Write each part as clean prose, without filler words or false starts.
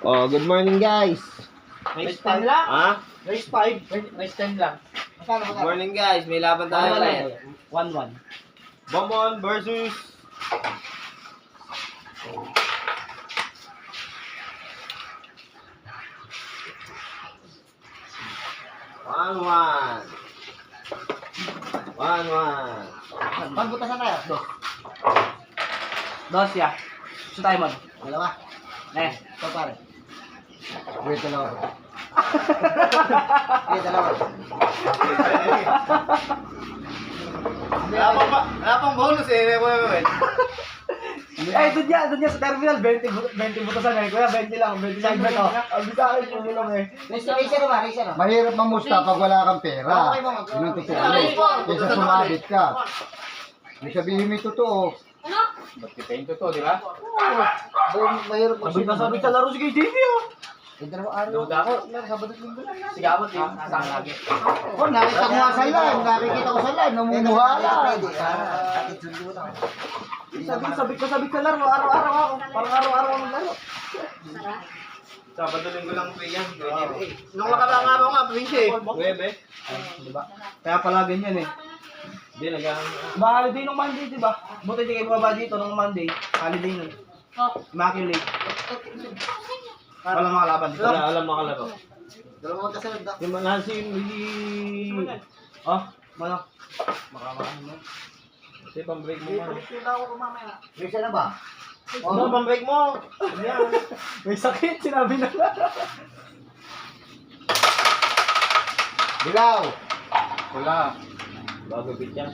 Oh, good morning guys. Race 10 lang. Ha? Race 5. Race 10 lang. Good morning guys. May laban tayo ulit. 1-1. Bomon versus One. 1-1. Pagbutasan tayo. Dos ya. Gusto tayo mag. Dalawa. Ito pare. Wait, dalawa. Wait, dalawa. Wala pang bonus eh. Wait. Eh, doon niya sa terminal, 20 butasan eh. Kuya, 20 lang, 20 lang ba ito? Ang bisa akin, pumulong eh. Racer ba? Racer. Mahirap mamusta pag wala kang pera. Okay, mga. Yun ang totoo. Kaysa sumabit ka. May sabihin mo yung totoo. Ba't kita yung totoo, di ba? Mahirap Sabit sa laro si KJV oh. Yung dalawang araw. Duda ako. Sabado at linggo lang. Sige, abot eh. Nasaan lagi. Oh, nakita ko nga sa live. Nakikita ko sa live. Namumuhala. Sabit sa laro. Araw-araw ako. Parang araw-araw ako maglaro. Sabado linggo lang po yan. Nung nakarang araw nga, probinsya eh. Webe. Diba? Kaya pala ganyan eh. Hindi, Ba, holiday nung Monday, di ba? Buti hindi kayo bumaba dito nung Monday. Holiday nun. Immaculate. Walang mga laban dito. Wala alam makalaro. Dalawang magkasunod na. Yung manasin, Oh, mana? Makamaan mo. kasi pang-break mo man. Racer na ba? Oh, pang-break mo. Yan. May sakit, sinabi na. Dilaw. Wala. Bago pityas.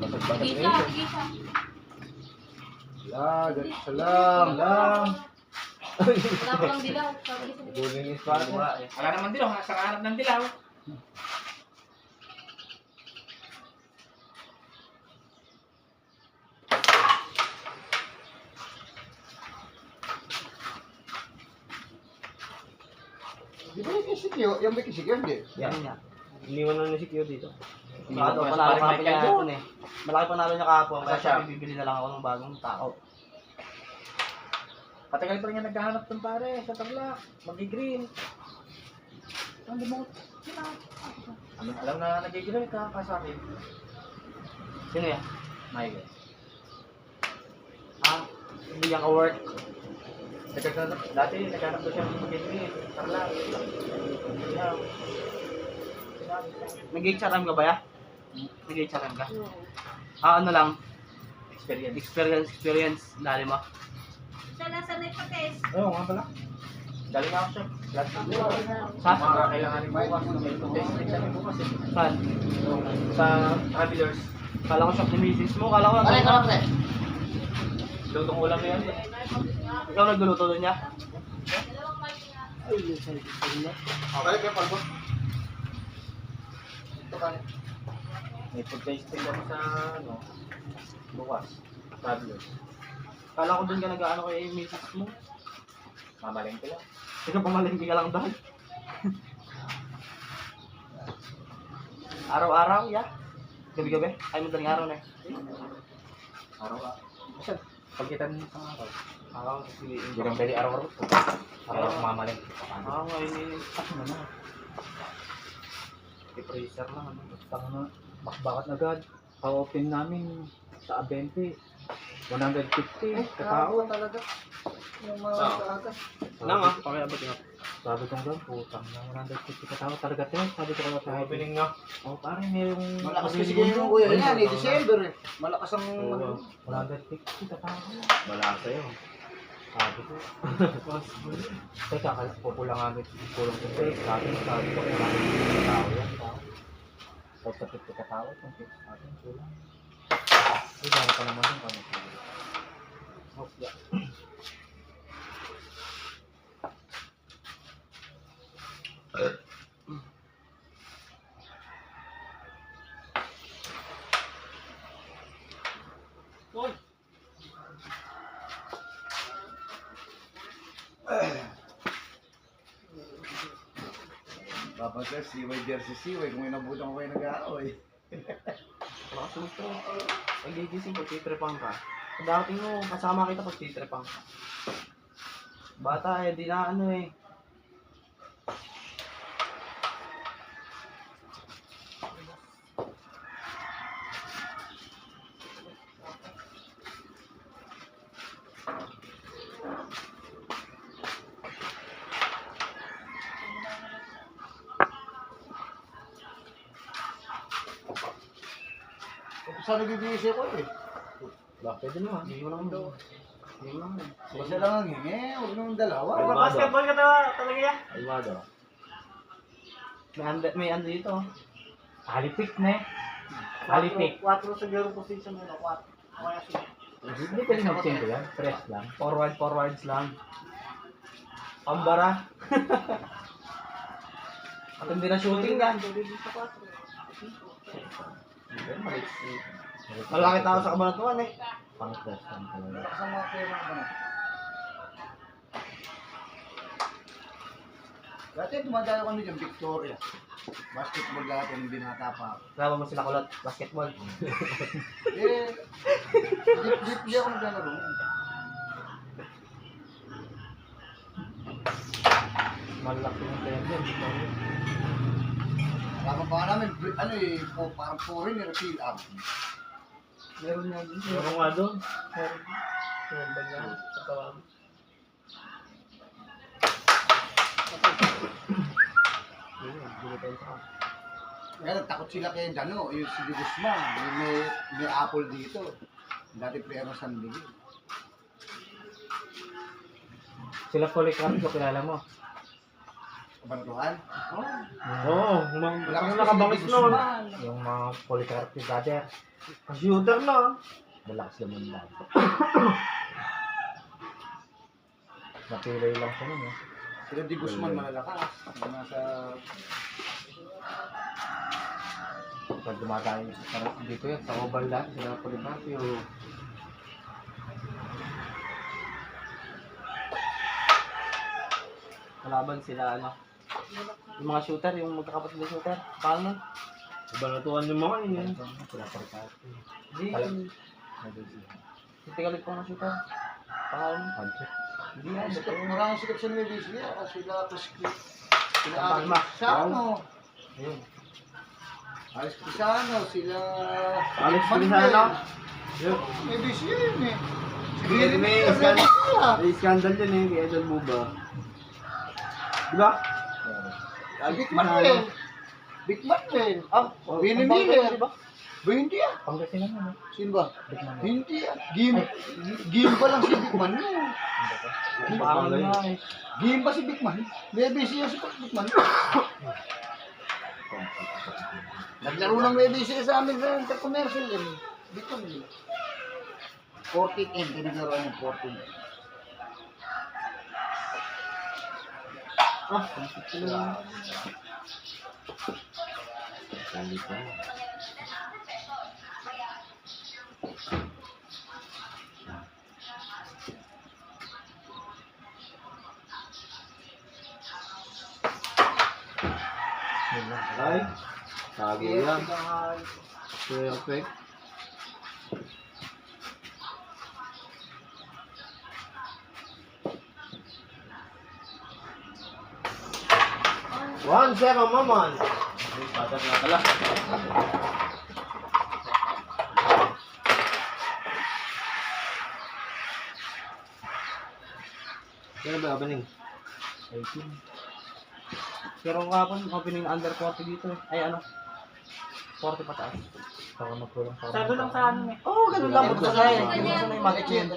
Basag-basag Gisa, na yun. gisa. Salam. Wala ko lang dilaw. Sabi ko sa Guling is para. Wala naman dilaw, nasa kahanap ng dilaw. Di ba yung kisikyo? Yung may kisikyo, hindi? Yan niya. Iniwan na si Kyo dito. Panalo pa niya kahapon eh. Malaki panalo niya kahapon, kaya siya bibili na lang ako ng bagong tao. Patagal pa rin nga naghahanap ng pare sa tabla. Magi-green. Ang limot. Alam na nag-green ka kasabi. Sino yan? Michael. Ah, hindi yung award. Dati naghanap ko siya ng magi-green. Tabla. Nag-HRM ka ba ya? Nag-HRM ka? Ah, ano lang? Experience. Dali mo. Sanay pates. Oo nga pala. Dali nga ako siya. Sa? Kailangan mo bukas. May test exam bukas eh. Saan? Sa Travelers. Kala ko shop ni misis mo. Kala ko lang. Aray ka lang, pre. Lutong ulam na yan. Ikaw nagluluto doon niya? Balik yung palbo. May food tasting kami sa ano, bukas. Travelers. Kala ko doon ka nag-ano kay misis mo. Mamalengke lang. Ikaw pamalengke ka lang doon. Araw-araw, ya? Gabi-gabi? Ay, madaling araw na eh. Araw-araw. Kasi, pagkita mo sa araw. Araw, hindi kang pwede araw-araw. Araw-araw mamalengke. Araw, ngayon ako na na. I-freezer lang, ano. Tama, bakbakat agad. Pa-open namin sa Abente. 150 katao. talaga. Yung mga kaagas. Nang ah, pakiabot nga. Sabi ko nga, putang na 150 katao talaga tayo. Sabi ko kaya tayo. Opening nga. Oh, parang mayroong Malakas kasi yung kuya yan eh. December eh. Malakas ang... 150 katao. Wala sa'yo. Sabi ko. Teka, pupulang agad. Pulong ko tayo. Sabi ko, 150 katao yan. Kahit sa 50 katao, kung 50 katao, kulang. Ay, dami pa naman yung kami. Oh, yeah. Papagkas, siway jersey siway. Kung inabutan ko kayo nag-aaway. Makasusto. Ay, gigising pag titrepang ka. Dati mo, kasama kita pag titrepang ka. Bata eh, di na ano eh. Saan nagbibihis ko eh? Pwede naman. Hindi mo lang daw. Hindi mo lang. Basta lang ang hingi, huwag nang dalawa. Basketball ka talaga yan. Almado. May ano dito. Halipik na eh. Halipik. 4 siguro position mo. 4. Kaya sige. Hindi pwede mag-simple yan. Press lang. Forwards lang. Pambara. At hindi na shooting yan. Malaki tao sa kabanatuan eh. Pang-press lang talaga. Sa mga pera ba na? Dati dumadalo kami dyan, Victoria. Basketball dati nung binata pa ako. Kasama mo sila kulot, basketball. Eh, di ako naglalaro. Malaki ng player yan. Kama pa namin, ano eh, parang foreign eh, fill up. Meron nga din. Meron nga doon. Meron. Meron ba niya? Sa tawag. Kaya takot sila kay Dano, yung si Di Guzman, yung may apple dito. Dati player ng San Miguel. Sila Policarpo, kilala mo? Kabantuhan? Oo, Lakas nakabangis si Di noon. Guzman. Yung mga Policarpo brother. Shooter na. Malakas naman lang. Napilay lang siya nun eh. Sila Di Guzman malalakas. Yung nasa... Pag dumadayo parang dito yan, sa oval lang, sila Policarpo. Kalaban sila ano. Yung mga shooter, yung magkakapatid na shooter. Paano? Banatuan yung mga yun. Sila Policarpo. Hindi. Hindi kalit po ng shooter. Paano? Patrick. Hindi yan. Maraming sikat sa Nuevesia. Sila Tuskli. Sila Palma. Pisano. Ayun. Alex Pisano. Sila... Alex Manuel. Pisano? Nuevesia yun eh. May scandal yun eh. Kaya doon mo ba? Diba? Big Manuel. Big Manuel. Ah, Winnie Miller. Ba, hindi ah. Pangasinan mo, no? Sino ba? Big man. Hindi ah. Game ba lang si Big Man yun? Pangalan nga eh. Game ba si Big Man? Nuevesia si Big Man. Naglaro ng Nuevesia sa amin sa intercommercial eh. Dito eh. 14 pinaglaruan yung 14. Kalito. Ay, tago yan. Perfect. One seven, maman. Patat na pala. Kaya ba opening? 18. Pero kapon, opening under 40 dito eh. Ay ano? 40 pataas. Saka magkulong sa Sabi lang sa ano eh. Oo, ganun lang. Punta sa eh. Ganyan. Punta sa yung magic yun.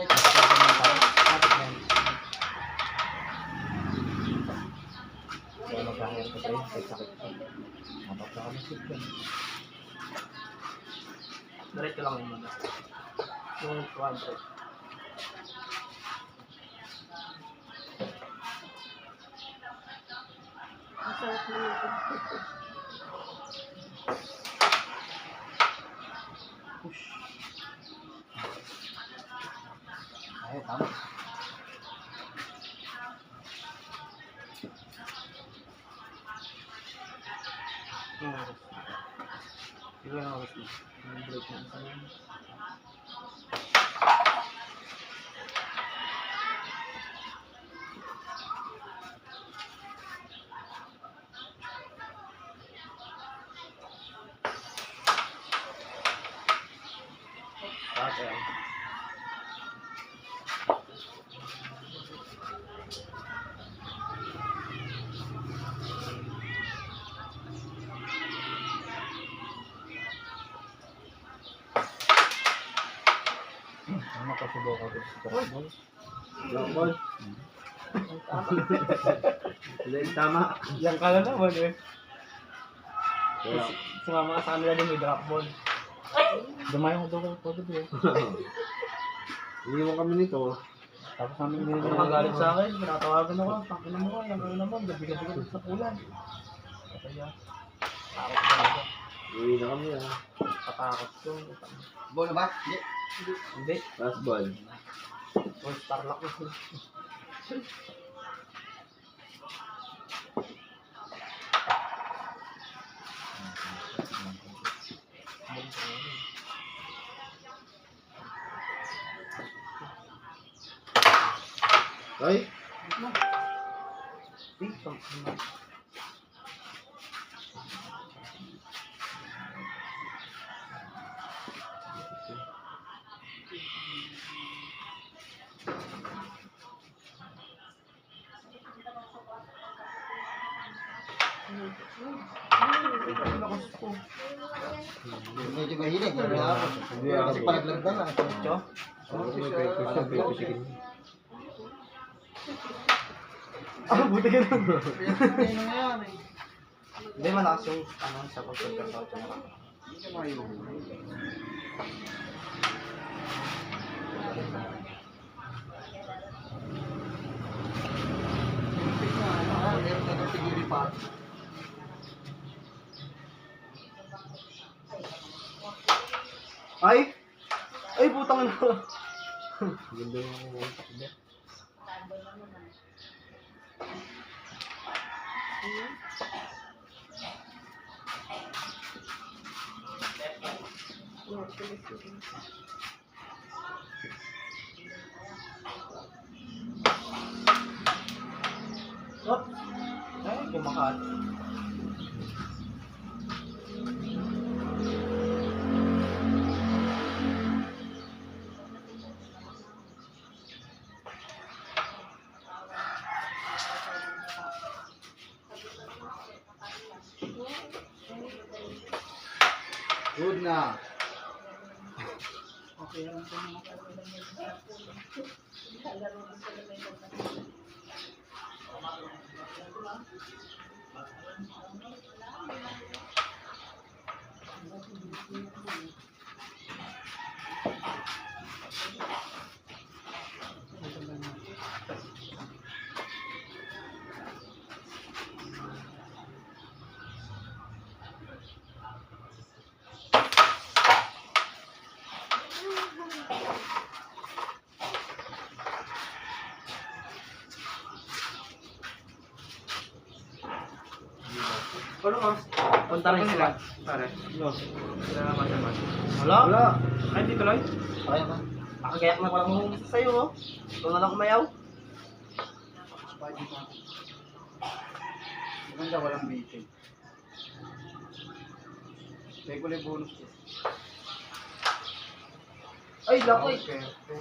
Kaya magkahirap ko tayo. Ay, sakit ko. Mapapla ka ng sit ko. Diretso lang yung muna. Yung 200. Ay, tama. Siguro na oras na. Yung break na isa lang. Ayan. Ano nakasubo ko dito sa Ball? Ball. Tama. Yan ka na naman eh. Sumama ka sa kanila din may drop ball. Dumayo ko doon ko doon eh. Hindi mo kami nito. Tapos namin Hindi nila nakagalit sa akin, pinatawagan ako, takinan mo ka, yan ka naman, gabi-gabi sa ulan. Kaya, takot talaga. Uwi na kami Patakot ko. Ball na ba? Hindi, Last ball. all star lock ko. Ay! Medyo mahilig. Kasi palaglag na lang. Cho? Buti ka lang. Ano nga yan eh. Hindi, malakas yung sa pagkakasal ko. Meron na ng tigiri pa. Ay! Ay, putang na. Ganda yung Oh! Ay, kumakat. Good na. Ano ka? Punta rin sila. Pare. No. Sila naman naman. Wala? Wala. Ay, di tuloy. Kaya ba? Nakagayak na walang mahungis sa'yo, oh. Ikaw na lang kumayaw. Maganda walang beating. May kulay bonus ko. Ay, lakoy.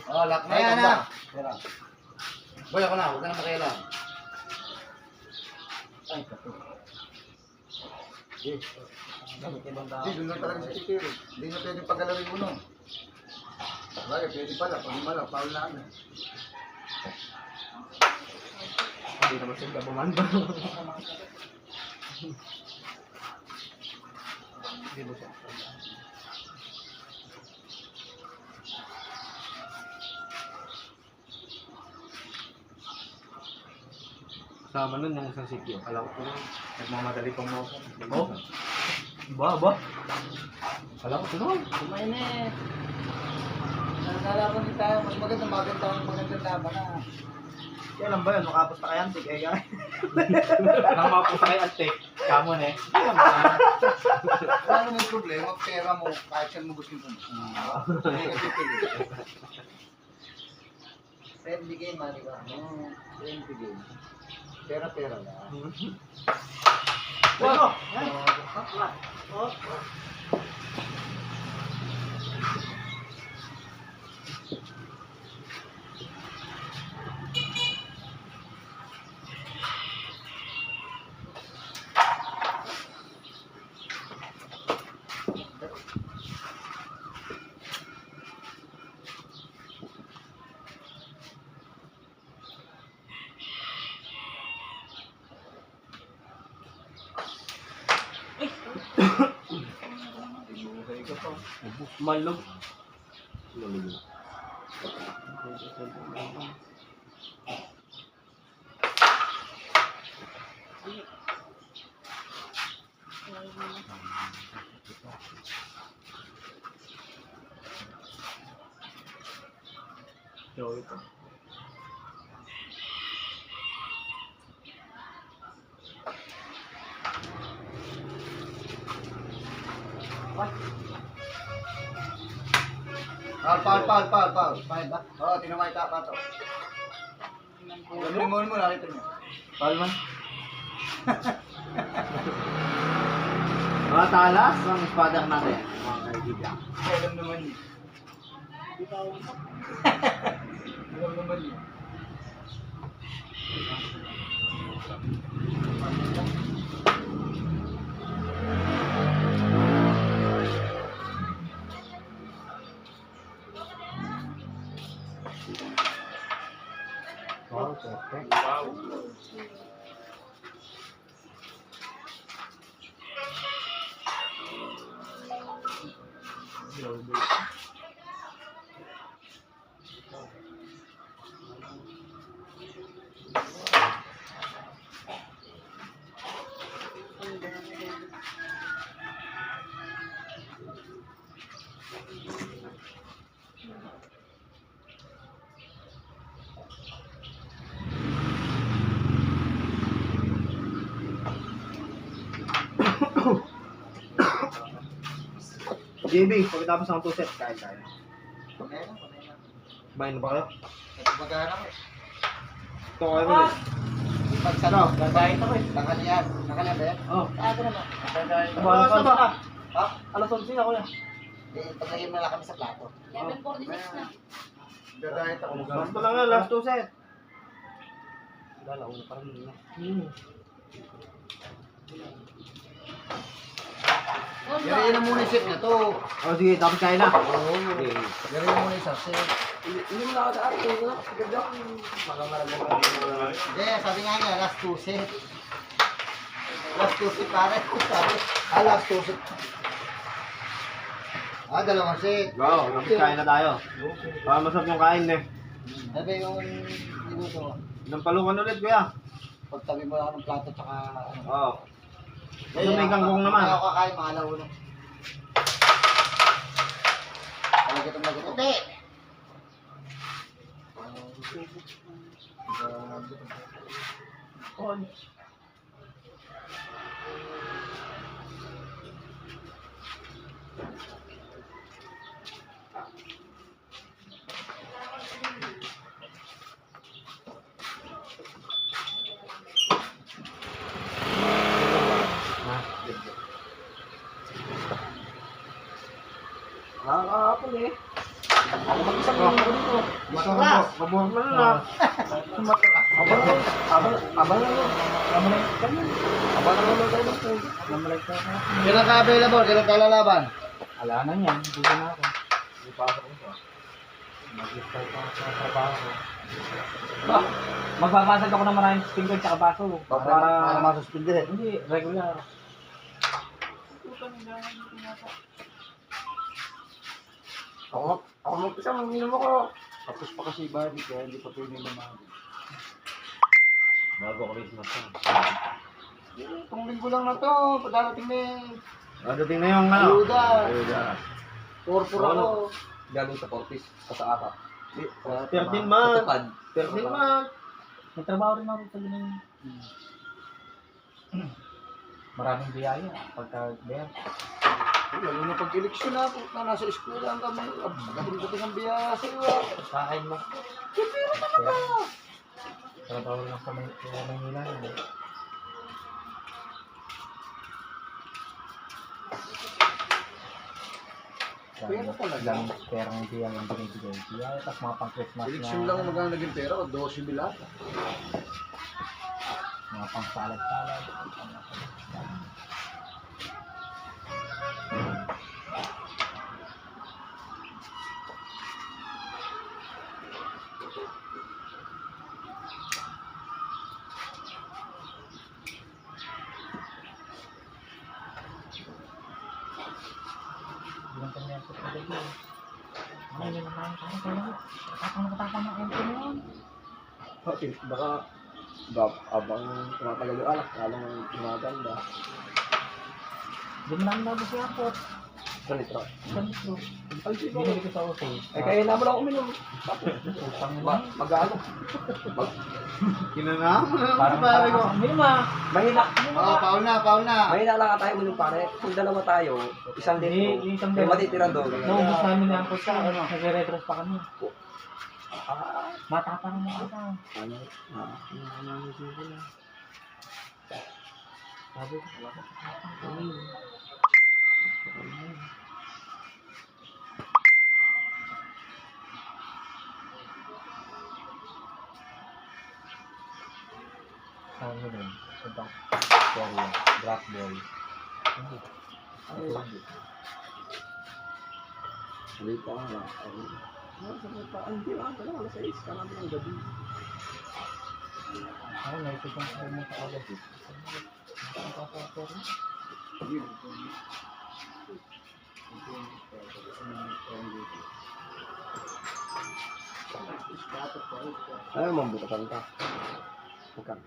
Oh, lock na yan na. Boy, ako na. Huwag ka na makialam. Ay, kato. Gamit ibang tao. Hindi, doon lang talaga sa titiri. Hindi na pwede paggalawin mo nun. Bagay, pwede pala. Pag lumala, foul na ano. Hindi naman sila bumanda. Hindi ba siya? Sama nun yung isang sikyo. Alam ko na. Nagmamadali pang mo. Oh? Ba? Alam ko na. Kumainit. Nalalaman din tayo. Mas magandang laban na. Kailan ba yun? Makapos na kayan? Sige, kaya. Nang mapusa kay Aztec, kamo na eh. Wala naman problema. Pera mo, kahit saan mo gusto mo. Hindi ka pipili. Friendly game, di ba? Friendly game. Pera-pera lang. Ano? Malog. Malulog. Yo, ito. Paul. Paul ba? Oo, tinamay ka pa to. Gano'n mo nakita niyo. Palman. Mga talas ang father natin, mga kaibigan. Alam naman niyo. Alam naman niyo. Wow, perfect. Wow. JB, pagkatapos ng 2 sets, kain tayo. Pagkaya na. Bain na ba kayo? Ito magkano ko. Ito kayo ulit. Pagsalo. Gagayit ako eh. Nakalian. Nakalian ba yan? Oh. Ito naman. Gagayit ako. Alas na ba? Ha? Alas 11 na kuya. Paglagyan mo na kami sa plato. 11:46 na. Gagayit ako. Basta lang nga, last 2 sets. Wala, una pa rin na. Yari na muna yung set na to. O sige, tapos kain na. Oo. Yari na muna yung isang set. Hindi mo nakadaan. Hindi mo nakadaan. Hindi, sabi nga niya, last 2 set. Last 2 set pare. Sabi, last 2 set. Dalawang set. Go, tapos kain na tayo. Para masarap yung kain eh. Sabi yung niluto. Nampalukan ulit, kuya. Pagtabi mo lang ng plato tsaka ano. Oo. Ito may kangkong naman. Kaya ako kakain, mahalaw na. Lagot. Hindi! Nakakapon eh. Ako mag-isang lang ako dito. Matras! Mabuhat mo na. Matras! Abang lang yun. Abang lang naman tayo ng pool. Kailan ka available? Kailan ka lalaban? Ala na yan, dito na ako. Ipasok ko siya. Mag-start ako sa trabaho. Magbabasag ako ng maraming finger tsaka baso. Para masuspindi. Hindi, regular. Ako mag-isa, mag-inom ako. Tapos pa kasi body kaya hindi pa pwede naman. Bago Christmas na. Itong linggo lang na to. Padarating na yung Dating na yung ano. ayuda. Ayuda. Purpur ako. Galing sa Portis, sa Aka. 13 months. 13 months. May trabaho rin ako sa ganun. Maraming biyaya pagka there. Lalo na pag-eleksyon na. Puta, nasa school lang kami. Dating ang biya sa iyo. Kain mo. Trabaho lang sa Manila. Pero talaga. Lang perang biyaya yung binibigay. Biyaya, tapos mga pang-Christmas na. Eleksyon lang magkano naging pera ko. 12 bilat. Mga pang-salad-salad. Ilang kanya ito? Katapang ng MP na yun. Okay, baka abang tumatagal yung alak, lalong tumaganda. Hindi mo namin nabos yung airport. Sa litro. Ganito. Ay, sino? Binili ko sa hotel. Kaya na mo lang uminom. Utang mo. Mag-ano? Kinanam mo na Parang pare ko. minima. Mahina. Oo, paul na. Mahina lang tayo uminom pare. Kung dalawa tayo, isang litro. Yung isang May matitira doon. Naubos namin na ang kotse. Nagre-redress pa kami. Matapang mo ata. Ano? Sabi ko, wala ka sa Saan mo nun? Ito. Sorry. Blackberry. Hindi. Hindi. Hindi pa nga. Hindi lang. Alas 6 ka namin ang gabi. Ay, naisip kong sa'yo mo sa agad. Ang kakapero. Ayaw mambutasan ka. Bukan.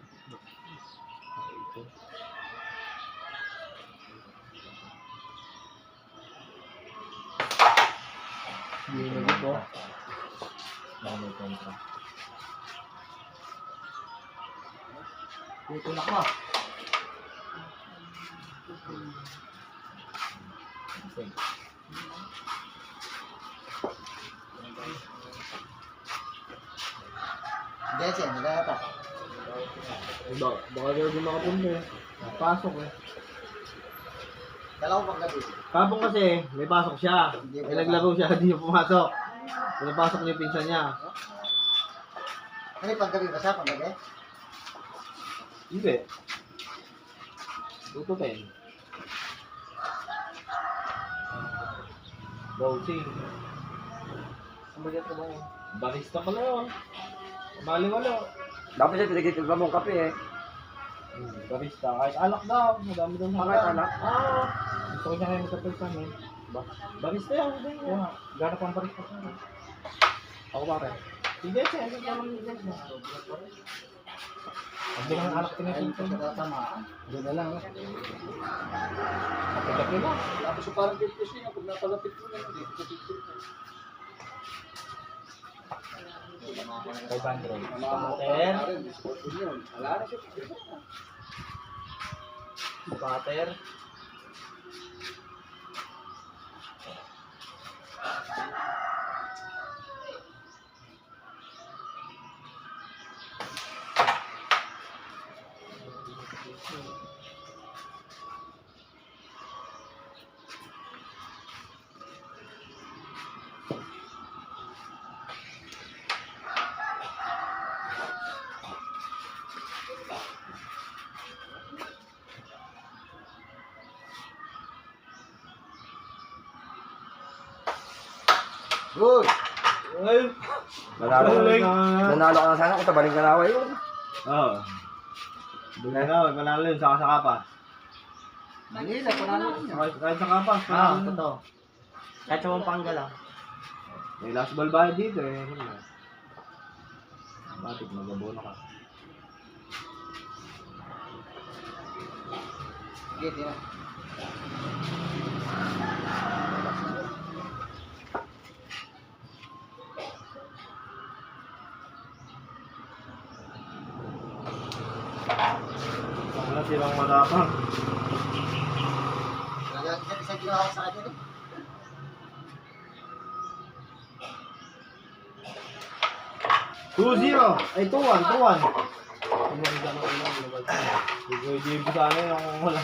Hindi na dito. Baka may kontra. Dito na ka. Okay. Desen, nagkakata. Baka daw di makapunta eh. Pasok eh. Dalawa pang gabi. Kapong kasi, may pasok siya. May naglaro siya, hindi niya pumasok. Pinapasok niya yung pinsan niya. Ano yung pang gabi ba sa pang gabi? Hindi. Tututin. Boating. Ang bagay trabaho. Barista pala yun. Maling wala. Dapat siya pinagtitigla mong kape eh. Barista. Kahit alak daw. Madami daw sa Bakit alak? Gusto ko niya kayo magkapil sa amin. Barista yan. Kaya nga, gano'n pang baris pa sa amin. Ako ba rin? Hindi siya. Hindi siya lang yung mo. Ang bilang alak tinitinto mo. Doon na lang. Kapag na. Tapos yung parang dito siya, pag napalapit mo na, hindi ko dito. 500. Pater. Wala na siya. Pater. Good! Ay. Nanalo Galing. Nanalo ka na sana kung tabaling kalaway yun. Oo. Bulangaw, manalo yun sa kapas. Manila, panalo niya. Kahit sa kapas. Ah, panalo. totoo. Kahit sa Pampanga lang. May last ball ba dito eh. Batik, magabono ka. Sige, tira. Wala silang matapang. Isang ginawa ko sa kanya. 2-0. Ay, 2-1. 2-1. Hindi ko sana yun ang wala.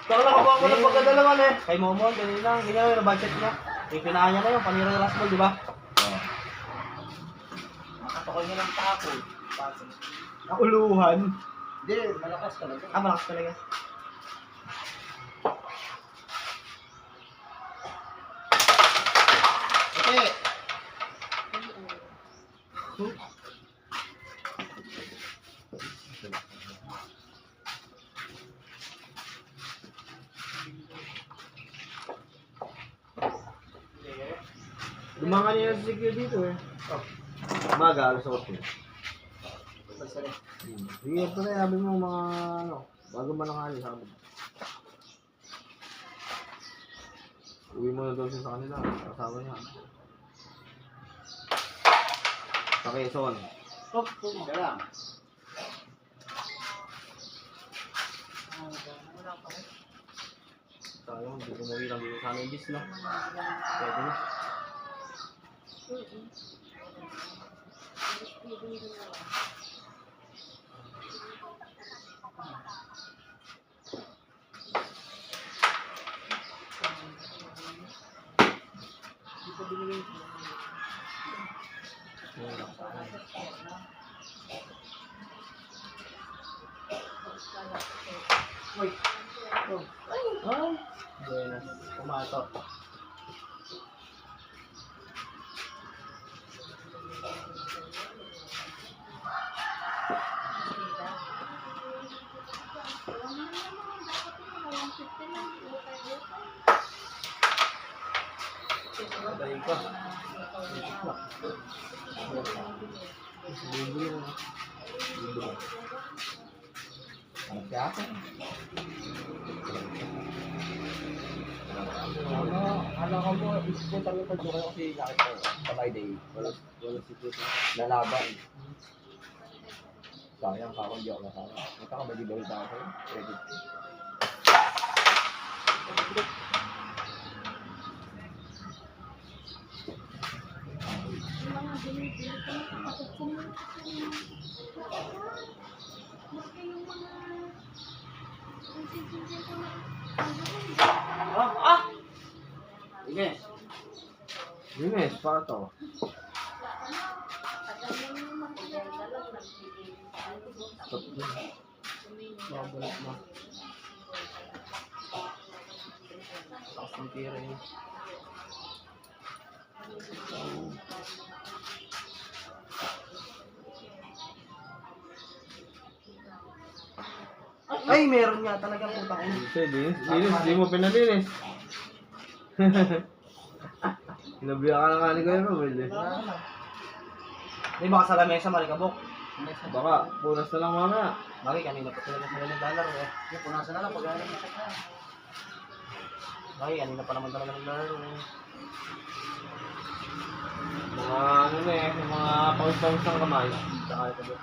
Saka nakabuha ko ng pagkadalaman eh. Kay Momon, ganun lang. Hindi na yung budget niya. Ipinaan niya na yun. Panira ng last ball, di ba? Makatokoy niya ng tako. Nakuluhan. Hindi, malakas talaga. Ah, malakas talaga. Okay. Dumangan niya sa secure dito eh. Umaga, alas 8. Sige, ito na, sabi mo mga ano, bago mananghali sa amin. Uwi mo na daw siya sa kanila, kasama niya. Sa Quezon. Hindi lang. Sayang, hindi umuwi lang dito sa amin, bis, no? Pwede na. Buenas. Kumato. Dahil ka. Libre na. Libre. Ano siya ako? Ano ka mo, isipin talaga pag kayo kasi nakita ko sa my day. Wala secret lalaban. Sayang ka ako, hindi ako nasama. Magkakamali-balik ako sa'yo. Pwede. Mga binibili ko na kapatid ko na. Basta yung mga... Sinsin ko na. Sige. Limes, para to. Stop din. Babalik na. Takas ng tira yun. Ay, meron nga talaga putang ina. Linis, di mo pinalinis. Sinabihan ka na nga ni Kuya Romel eh. May baka sa lamesa, malikabok. Baka, punas na lang mamaya. Bakit kanina pa sila ng dollar eh. Punasan na lang pag alam mo siya. Bakit kanina pa naman talaga ng dollar eh. Mga ano na eh, mga pawis-pawis ng kamay. Tsaka ito ba?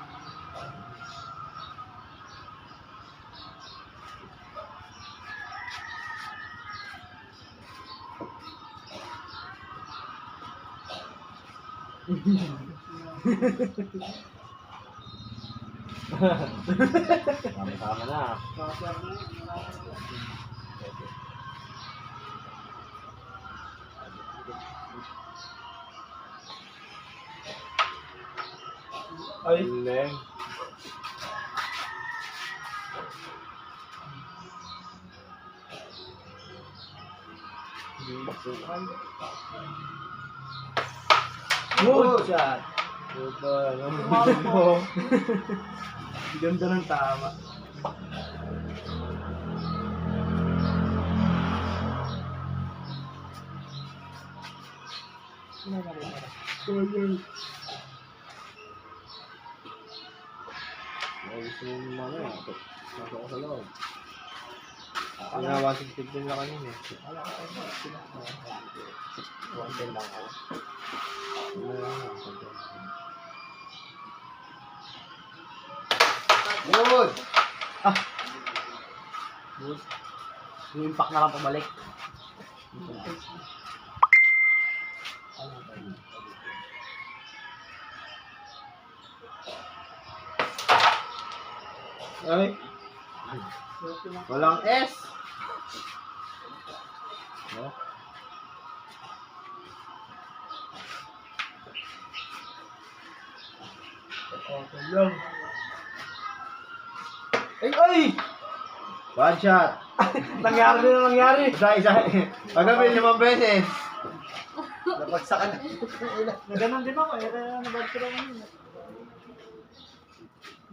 Tama na. Ay. Leng. Good shot. Puta, Mambo. Ganda ng tama. Ay, gusto mo mamaya. Nasa ko sa loob. Ginawa 16 na kanina eh. One lang ako. Good. Yung impact na lang pabalik. Ay. Walang S. No? Ay, ay! One shot. Nangyari na nangyari. Isa. Pagkabi 5 beses. Napagsakan na. Naganon din ako. Nabad ko lang yun.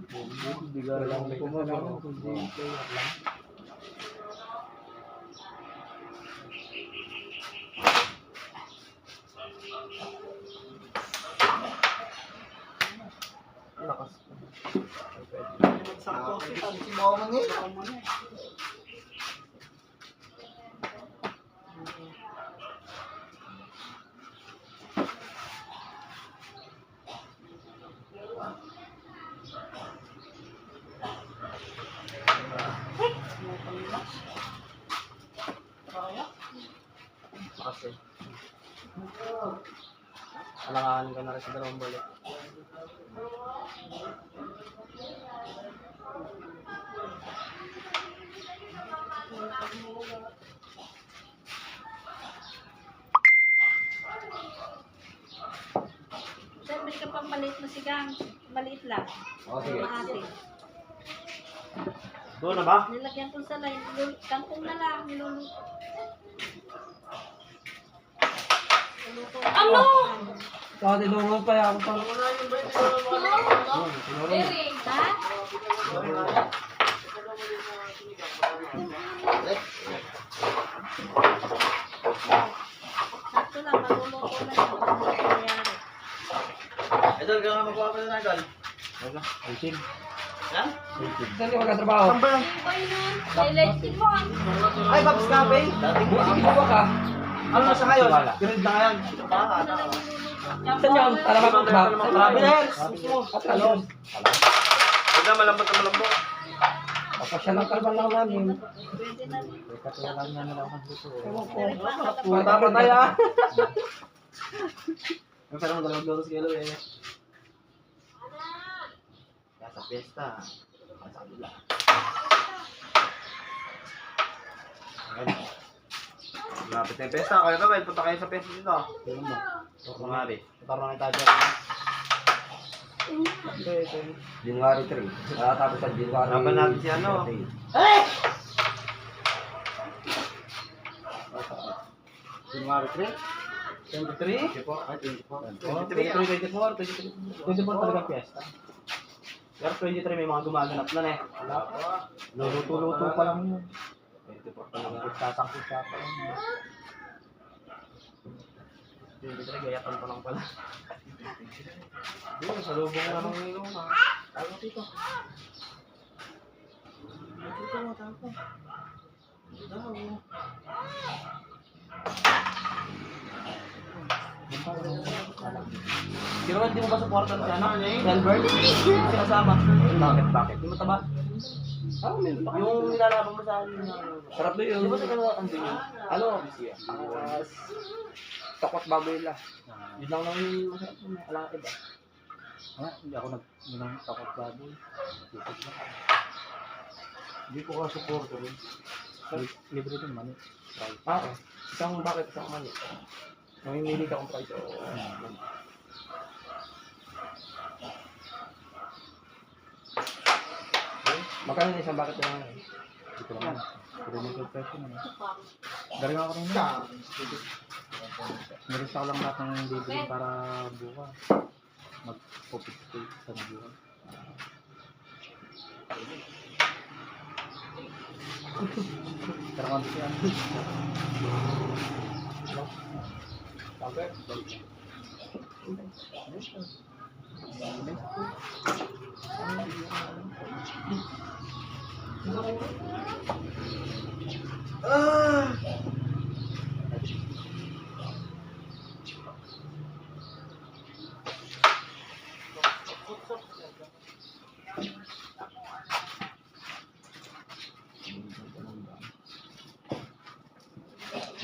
Hindi ka lang kumano. Si Mama nila. Kasi. Alanganin ka na rin sa dalawang balik. Sir, bili ka pang maliit na sigang. Maliit lang. O, sige. Mahati. Doon na ba? Nilagyan ko sa line. Kangkong na lang. Niluluto. Ano? Saka tinuro pa yan. Ering, ha? Sakto lang. Maluluto na lang. Ano nangyayari? Idol, ka nga magpapala na, Idol. Isin. Ha? Saan yung magkatrabaho? Ay, nun. Electric mo. Ay, Babs Cafe. Dating Buti ko ba ka? Ano na sa ngayon? Wala. Grade na ngayon. Ano lang niluluto? Saan yun? Tara ba? Grabe na yan. Atalon. Huwag na malambot na malambot. Papasya ng kalban lang namin. Pwede na. Katulad nga nila ako dito. Ewan ko. Dari pa ang Punta pa tayo ah. May parang magdalawag doon sa kilo eh. Kaya sa piyesta. Sa kabila. Lapit na yung piyesta. Kaya kawel, punta kayo sa piyesta dito. Tingnan mo. Kumari. Tarong na tayo. January 3. Tapos sa January. Laban natin si ano? January 3? 23? 24 talaga piyesta. Pero 23 may mga gumaganap na eh. Luto-luto pa lang yun. 24 talaga. Tatangkot siya pa lang. 23 gayatan pa lang pala. Doon, sa lubong na ng ilo ka. Tayo dito. Dito mo, tapo. Daw. Pero hindi mo ba supportan si ano? Delbert? Sinasama. Bakit? Di mo taba? Yung nilalaban mo sa akin. Sarap na yun. Di ba sa kanila ang yun? Ano? Takot baboy lang. Yun lang naman yung masarap mo. Alam ka ba? Hindi ako takot baboy. Hindi ko ka support rin. Libre din mani. Isang bakit isang mali? Mamimili ka kung price o... Magkano yung isang bakit lang eh? Dito lang. Pero may presyo naman. Galing ako rin na. Nirista ko lang lahat ng bibili para bukas. Mag-focus sa bukas. Pero kung siya. Bakit?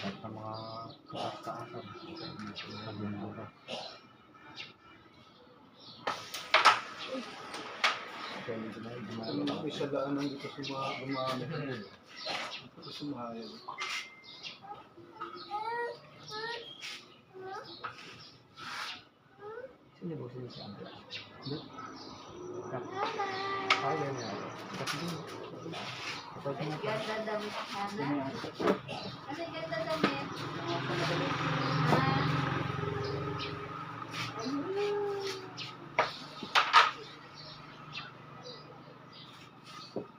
Sa mga kataas-taasan. May sadaanan dito sa mga gumamit. Ito sa mahayag. Sino ba sila si Andra? Hindi. Kaya niya. Kasi din. Kapag na Ganda damit sana. Kasi ganda damit.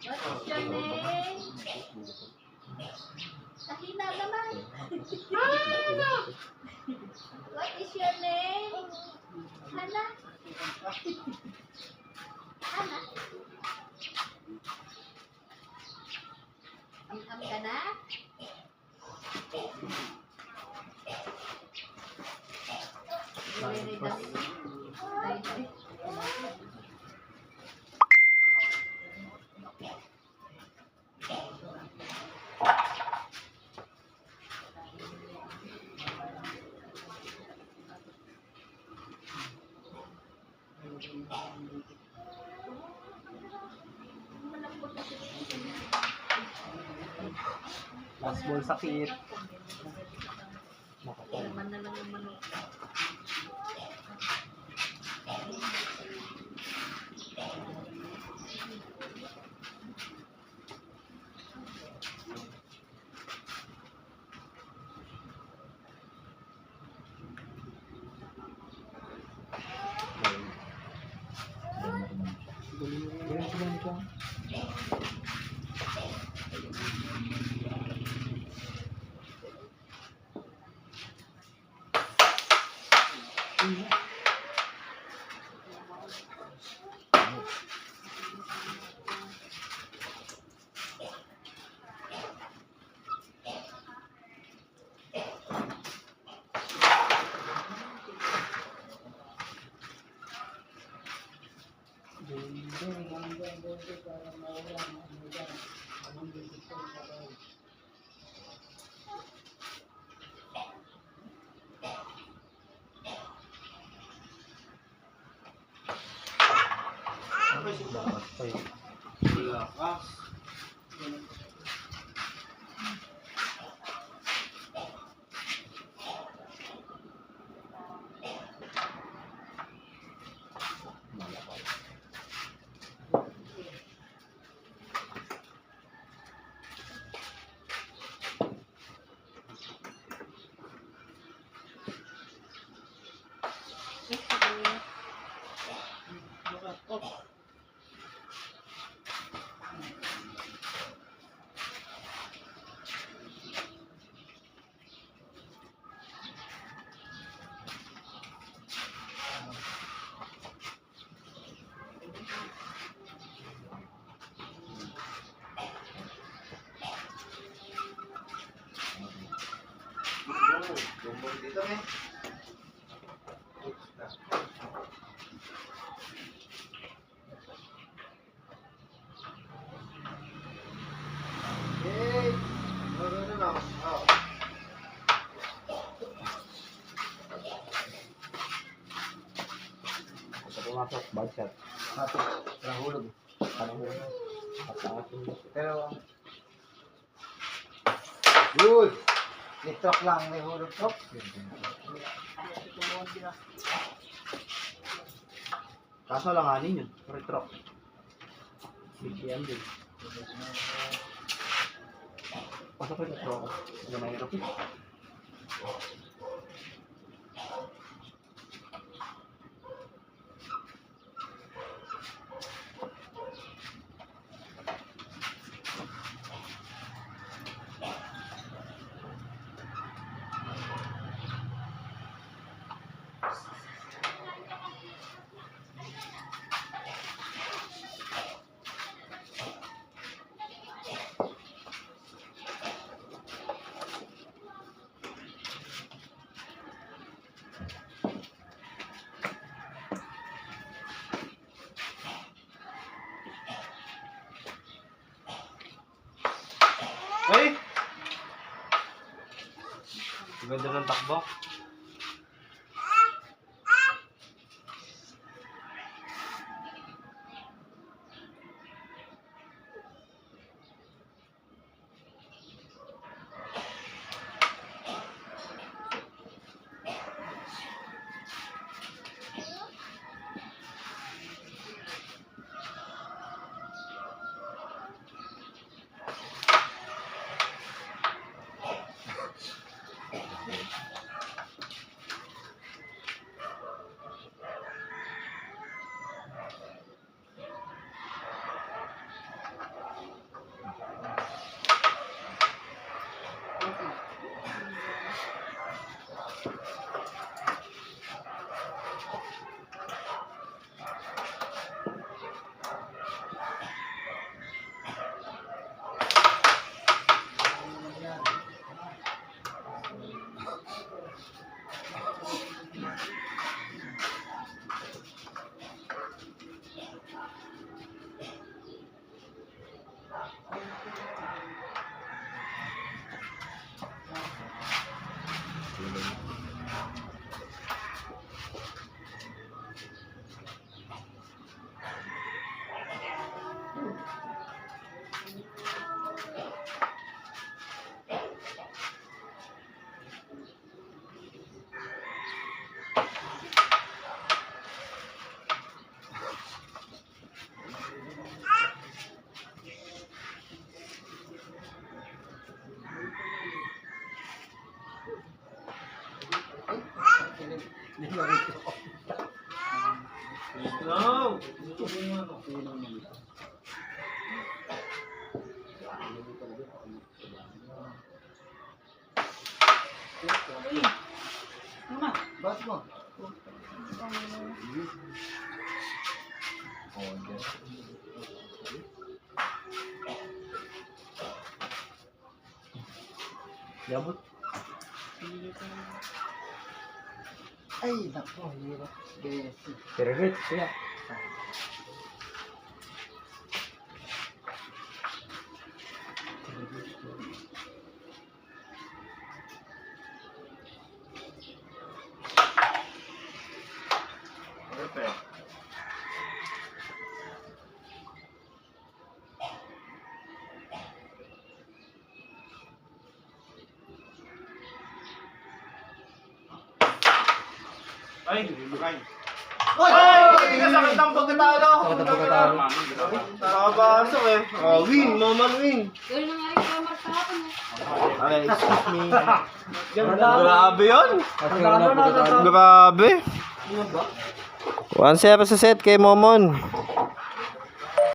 What is your name? Kahina naman. What is your name? Hana? Hana? Fastball sakit. Laman na lang yung manok. Tumbong dito eh. Okay. Ano na? Oh. Sa pumasok, bad shot. Nato, nahulog. Pero, good. I-truck lang, may hulog truck. Kaso lang anin yun. Retro. BPM din. Pasok ko yung retro ko. Ano na hirap yun? Ay! Ganda ng takbo. No! Bas mo. Yabot. Ay, naku, hirap. Besi. Pirigit, kuya. Ay, bukay. Ay! Kasakit ang pagkatalo. Sakit ang pagkatalo. Nakabasok eh. Oh, win. Maman win. Gawin na nga rin kaya magkakapon eh. Okay, excuse me. Grabe yun. Sakit ang pagkatalo. Grabe. 1-0 sa set kay Momon.